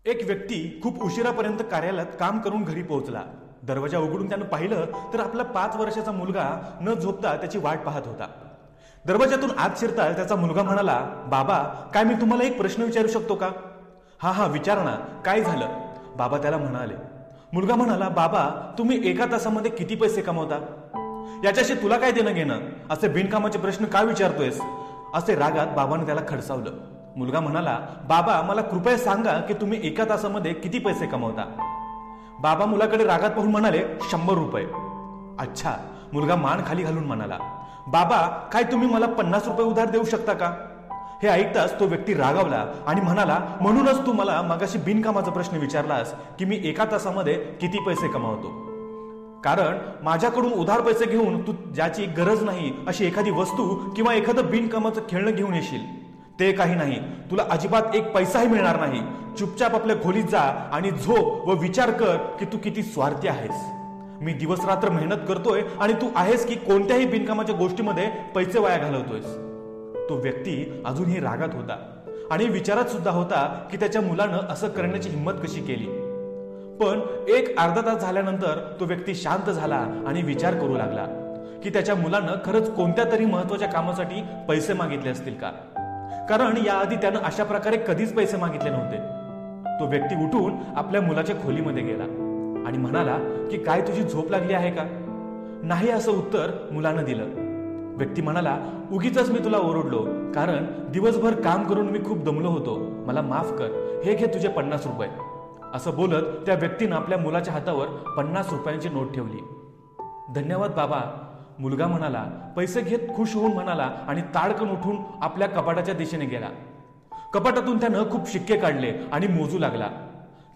एक व्यक्ती खूप उशिरापर्यंत कार्यालयात काम करून घरी पोहोचला. दरवाजा उघडून त्यानं पाहिलं तर आपला 5 वर्षाचा मुलगा न झोपता त्याची वाट पाहत होता. दरवाजातून आत शिरताच त्याचा मुलगा म्हणाला, बाबा, काय मी तुम्हाला एक प्रश्न विचारू शकतो का? हा हा, विचार ना, काय झालं? बाबा त्याला म्हणाले. मुलगा म्हणाला, बाबा, तुम्ही एका तासामध्ये किती पैसे कमवता? याच्याशी तुला काय देणं घेणं? असे बिनकामाचे प्रश्न का विचारतोयस? असे रागात बाबाने त्याला खडसावलं. मुलगा म्हणाला, बाबा, मला कृपया सांगा की तुम्ही एका तासामध्ये किती पैसे कमवता? बाबा मुलाकडे रागात पाहून म्हणाले, 100 रुपये. अच्छा. मुलगा मान खाली घालून म्हणाला, बाबा, काय तुम्ही मला 50 रुपये उधार देऊ शकता का? हे ऐकताच तो व्यक्ती रागावला आणि म्हणाला, म्हणूनच तू मला मगाशी बिनकामाचा प्रश्न विचारलास की मी एका तासामध्ये किती पैसे कमावतो. कारण माझ्याकडून उधार पैसे घेऊन तू ज्याची गरज नाही अशी एखादी वस्तू किंवा एखादं बिनकामाचं खेळणं घेऊन येशील. ते काही नाही, तुला अजिबात एक पैसाही मिळणार नाही. चुपचाप आपल्या खोलीत जा आणि झोप व विचार कर की तू किती स्वार्थी आहेस. मी दिवस रात्र मेहनत करतोय आणि तू आहेस की कोणत्याही बिनकामाच्या गोष्टीमध्ये पैसे वाया घालवतोयस. तो व्यक्ती अजूनही रागात होता आणि विचारात सुद्धा होता की त्याच्या मुलानं असं करण्याची हिंमत कशी केली. पण एक अर्धा तास झाल्यानंतर तो व्यक्ती शांत झाला आणि विचार करू लागला की त्याच्या मुलानं खरंच कोणत्या तरी महत्वाच्या कामासाठी पैसे मागितले असतील का? कारण याआधी त्यानं अशा प्रकारे कधीच पैसे मागितले नव्हते. तो व्यक्ती उठून आपल्या मुलाच्या खोलीमध्ये गेला आणि म्हणाला की काय तुझी झोप लागली आहे का? नाही, असं उत्तर मुलानं दिलं. व्यक्ती म्हणाला, उगीच मी तुला ओरडलो, कारण दिवसभर काम करून मी खूप दमलो होतो. मला माफ कर, हे घे तुझे 50 रुपये. असं बोलत त्या व्यक्तीनं आपल्या मुलाच्या हातावर 50 रुपयांची नोट ठेवली. धन्यवाद बाबा, मुलगा म्हणाला. पैसे घेत खुश होऊन म्हणाला आणि ताडकन उठून आपल्या कपाटाच्या दिशेने गेला. कपाटातून त्यानं खूप शिक्के काढले आणि मोजू लागला.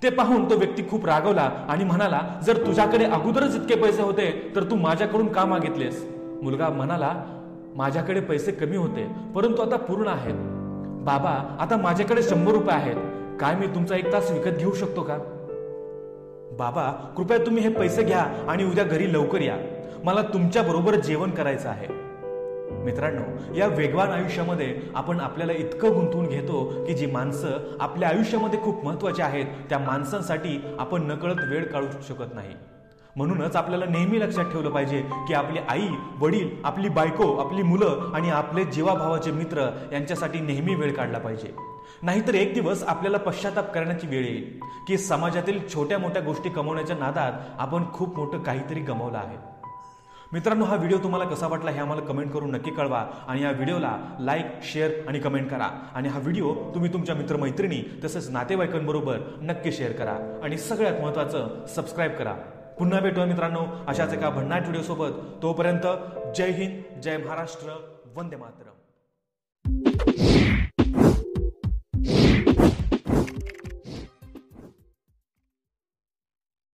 ते पाहून तो व्यक्ती खूप रागवला आणि म्हणाला, जर तुझ्याकडे अगोदरच इतके पैसे होते तर तू माझ्याकडून का मागितलेस? मुलगा म्हणाला, माझ्याकडे पैसे कमी होते परंतु आता पूर्ण आहेत. बाबा, आता माझ्याकडे 100 रुपये आहेत. काय मी तुमचा 1 तास विकत घेऊ शकतो का? बाबा, कृपया तुम्ही हे पैसे घ्या आणि उद्या घरी लवकर या. मला तुमच्या बरोबर जेवण करायचं आहे. मित्रांनो, या वेगवान आयुष्यामध्ये आपण आपल्याला इतकं गुंतवून घेतो की जी माणसं आपल्या आयुष्यामध्ये खूप महत्वाची आहेत त्या माणसांसाठी आपण नकळत वेळ काढू शकत नाही. म्हणूनच आपल्याला नेहमी लक्षात ठेवलं पाहिजे की आपली आई, वडील, आपली बायको, आपली मुलं आणि आपले जीवाभावाचे मित्र यांच्यासाठी नेहमी वेळ काढला पाहिजे. नाहीतर एक दिवस आपल्याला पश्चाताप करण्याची वेळ येईल की समाजातील छोट्या मोठ्या गोष्टी कमवण्याच्या नादात आपण खूप मोठं काहीतरी गमावलं आहे. मित्रांनो, हा व्हिडिओ तुम्हाला कसा वाटला हे आम्हाला कमेंट करून नक्की कळवा आणि या व्हिडिओला लाईक, शेअर आणि कमेंट करा. आणि हा व्हिडिओ तुम्ही तुमच्या मित्रमैत्रिणी तसेच नातेवाईकांबरोबर नक्की शेअर करा आणि सगळ्यात महत्त्वाचं सबस्क्राईब करा. पुन्हा भेटूया मित्रांनो अशाच एका भन्नाट व्हिडिओ सोबत. तोपर्यंत जय हिंद, जय महाराष्ट्र, वंदे मातरम.